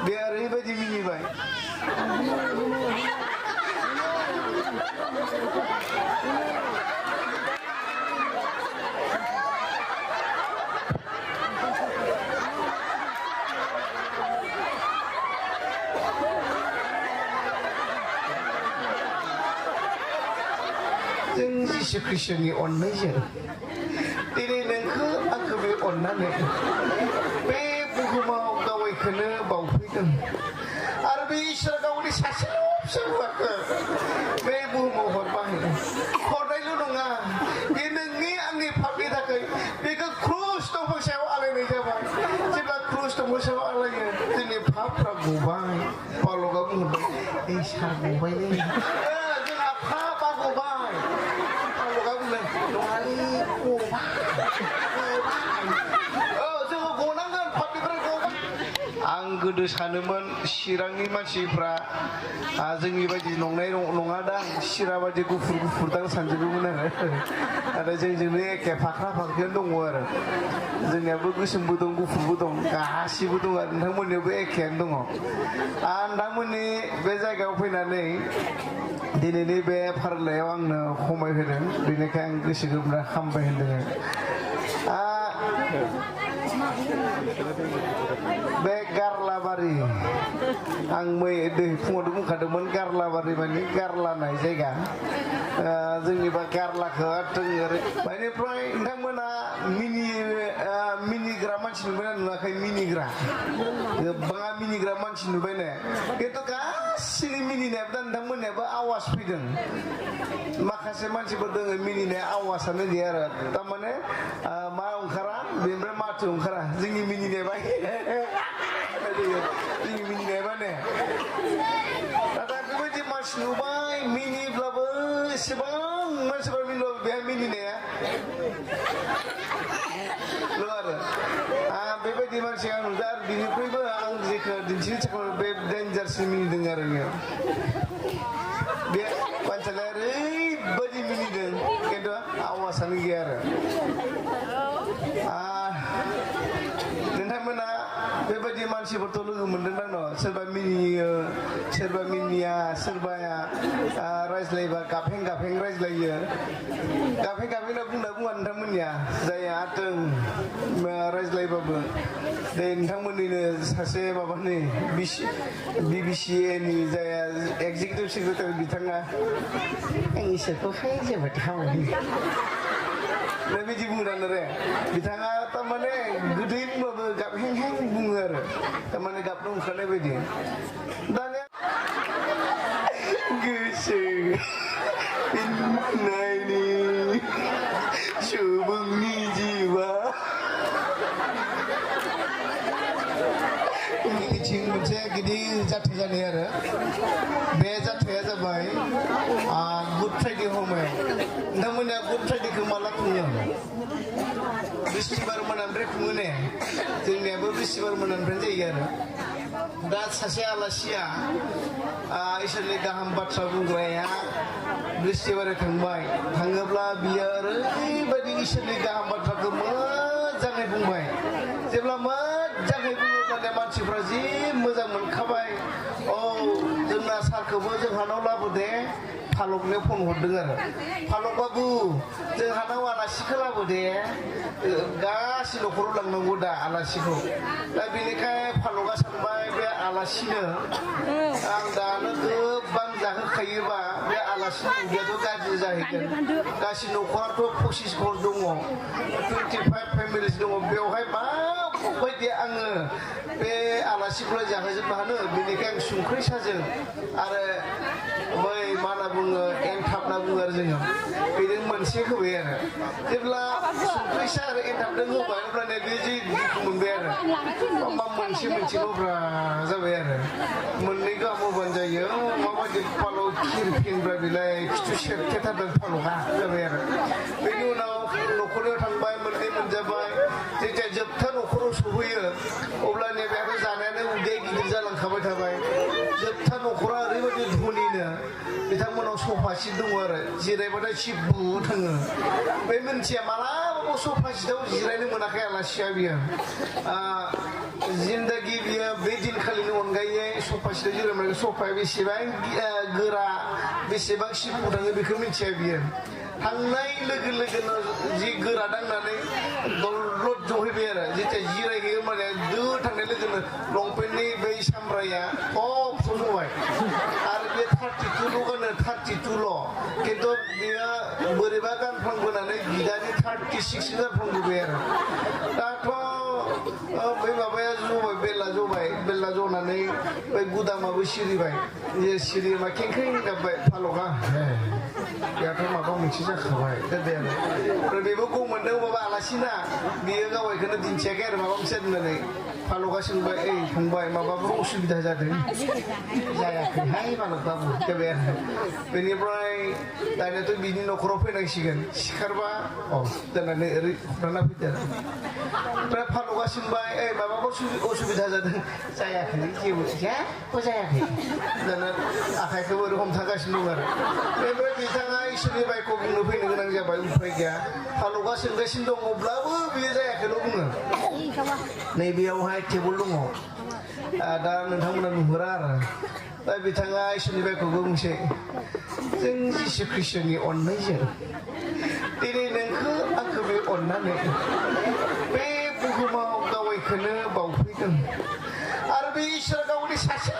बे ओरैबायदि मिनिबाय जों जिसु ख्रिस्टनि अननायजों दिनै नोंखौ आंखौ बे अननानै बे बुहुमाव गावैखौनो बावफैदों आरो बे इसोर गावनि सासेल' फिसा हौवाखौ बे बुहुमाव हरबाय हरनायल' नङा बे नोंनि आंनि पापनि थाखाय बेखौ क्रुस दंफां सायाव आलायनाय जाबाय जेब्ला क्रुस दंफां सायाव आलायो जोंनि पापफ्रा गबाय पालकआ बुंबाय ए सार गबायलै जोंहा पापा गबाय पालकआ बुंदों नङालै जोङो गनांगोन पापनिफ्राय गबाय आं गोदो सानोमोन चिरांनि मानसिफ्रा जोंनि बायदि नंनाय नङा दां चिरा बायदि गुफुर गुफुर दां सानजोबोमोन आरो नाथाय जोंजोंनो एखे फाख्रा फाख्रियानो दङ आरो जोंनियाबो गोसोमबो दं गुफुरबो दं गासिबो दं आरो नोंथांमोननियावबो एखेयानो दङ नोंथांमोननि बे जायगायाव फैनानै दिनैनि बे फारिलाइयाव आंनो खमायहोदों बेनिखाय आं गोसो गोब्रा हामबाय होनदों बे गारलाबारि आं दै फुङावनो बुंखादोंमोन गारलाबारि माने गारलानाय जायगा जोंनिबा गारलाखौ बेनिफ्राय नोंथांमोना मिनिग्रा मानसि नुबायना नुवाखै मिनिग्रा गोबाङा मिनिग्रा मानसि नुबायनो खिन्थु गासिनि मिनिनायाबो दा नोंथांमोननियाबो आवाज फैदों माखासे मानसिफोर दङ मिनिनाय आवाजानो गैया आरो थारमाने मा ओंखारा बेनिफ्राय माथो ओंखारा जोंनि मिनिनायबा जोंनि मिनिनायबा ने नाथाय बेबायदि मानसि नुबाय मिनिब्लाबो एसेबां मानसिफोरा मिनिब्लाबो बेहा मिनिनाया आरो बेबायदि मानसि आं नुदों आरो बिनिख्रुइबो आं जेखौ दिन्थिनो थाखाय बे डेन्जारसिन मिनिदों आरो बे मानसियालाय ओरैबायदि मिनिदों खिन्थु आवाजानो गैया आरो नोंथांमोना बेबायदि मानसिफोरथ' लोगो मोनदों दां न' सोरबा मिनियो सोरबा मिनिया सोरबाया रायज्लायबा गाफें गाफें रायज्लायो गाफें गाफें होनना बुङा नोंथांमोननिया जाया आथों रायज्लायबाबो दे नोंथांमोननिनो सासे माबानि BBC-नि जाया एक्जिकिउटिभ सेक्रेटारि बिथाङा आं इसोरखौ जेबो खामानि बेबायदि बुंदों आरो बिथाङा थारमाने गोदै बुंबाबो गाबहें हें बुङो आरो थारमाने गाबनो ओंखारनाय बायदि दानिया गोसो नायनि सुबुंनि जिउआ जोंनिथिं मोनसे गिदिर जाथाय जानाय आरो बे जाथाया जाबाय गुड फ्राइडे समायाव नोंथांमोना गुड फ्राइडेखौ माला खुङो बिस्थिबार मोनानिफ्राय खुङो ने जोंनियाबो बिस्थिबार मोनानिफ्राय जायो आरो दा सासे आलासिया इसोरनि गाहाम बाथ्रा बुंग्राया बिस्थिबारै थांबाय थाङोब्ला बियो ओरैबायदि इसोरनि गाहाम बाथ्राखौ मोजाङै बुंबाय जेब्ला मोजाङै बुङोब्लानो मानसिफ्रा जि मोजां मोनखाबाय जोंना सारखौबो जोंहानाव लाबोदे फालकनो फन हरदों आरो फालक बाबु जोंहानाव आलासिखौ लाबोदे गासै न'खराव लांनांगौ दा आलासिखौ दा बेनिखाय फालकआ सानबाय बे आलासिनो आं दानो गोबां जाहोखायोबा बे आलासिनि उदैयाथ' गाज्रि जाहैगोन गासै न'खराथ' 25 घर दङ 25 फेमिलिस दङ बेवहाय माबायदि आङो बे आलासिखौलाय जाहोजोबनो हानो बेनिखाय आं संख्रि साजों आरो बै मा होनना बुङो एनथाब होनना बुङो आरो जोङो बेजों मोनसे होबाय आरो जेब्ला संख्रि सा आरो एनथाबजों होबाय अब्लानो बे जि दुखु मोनबाय आरो मा मोनसेल'ब्रा जाबाय आरो मोननै गाहाम होबानो जायो माबायदि फालौ खिरफिनब्रा बिलाय खिथु सेरथेथारदों फालौहा जाबाय आरो बेनि उनाव न'खराव थांबाय मोननै मोनजाबाय जेथिया जोबथा न'खराव सहैयो अब्लानिया बेहाय जानायानो उदै गिदिर जालांखाबाय थाबाय जोबथा न'खरा ओरैबायदि धनिनो बिथांमोनाव सफा सिट दङ आरो जिरायबाथाय सिब्बु थाङो बे मानसिया मालाबाबो सफा सिटआव जिरायनो मोनाखै आलासिया बियो जिन्दगि बियो बे दिनखालिनि अनगायै जिरायो सफासेयाव जिरायनानै सफाया बेसेबां गोरा बेसेबां सिफु थाङो बेखौ मिथिया बियो थांनाय लोगो लोगोनो जि गोरा दांनानै दलद जहैबाय आरो जेथिया जिरायहैयो माने दो थांनाय लोगोनो लंपेन्टनि बै सामब्राया खब सजबाय आरो बे 32ल' गानो 32ल' खिन्थु बेयो बोरैबा गानफ्लांबोनानै बिदानि 36 गानफ्लांबोबाय आरो दाथ' बै माबाया जबाय बेला जनानै बै गुदामाबो सिरिबाय सिरिबा खेंखें गाबबाय फालका बेयाथ' माबा मोनसे जाखाबाय बे आरो बेबो गम मोनदों माबा आलासिना बियो गावैखौनो दिन्थियाखै आरो माबा मोनसे होननानै फालका सोंबाय ओइ फंबाय माबाफोर उसुबिदा जादों जायाखैहाय फालक बाबु जाबाय आरो बेनिफ्राय दानियाथ' बिनि न'खराव फैनांसिगोन सिखारबा दोननानै ओरै हमना फैदो आरो ओमफ्राय फालका सोंबाय ओइ माबाफोर उसुबिदा जादों जायाखै जेबो जायाखै दाना आखाइखौबो ओरै हमथागासिनो दं आरो बेनिफ्राय बिथाङा इसोरनि बाइकखौ बुंनो फैनो गोनां जाबाय उफाय गैया फालका सोंगासिनो दङ अब्लाबो बियो जायाखैल' बुङो नैबेयावहाय टेबोल दङ दा नोंथांमोना नुहुरा आरो दा बिथाङा इसोरनि बाइकखौबो बुंसै जों जिसु ख्रिस्ट'नि अननायजों दिनै नोंखौ आंखौ बे अननानै बे बुहुमाव गावैखौनो बावफैदों आरो बे इसोरा गावनि सासे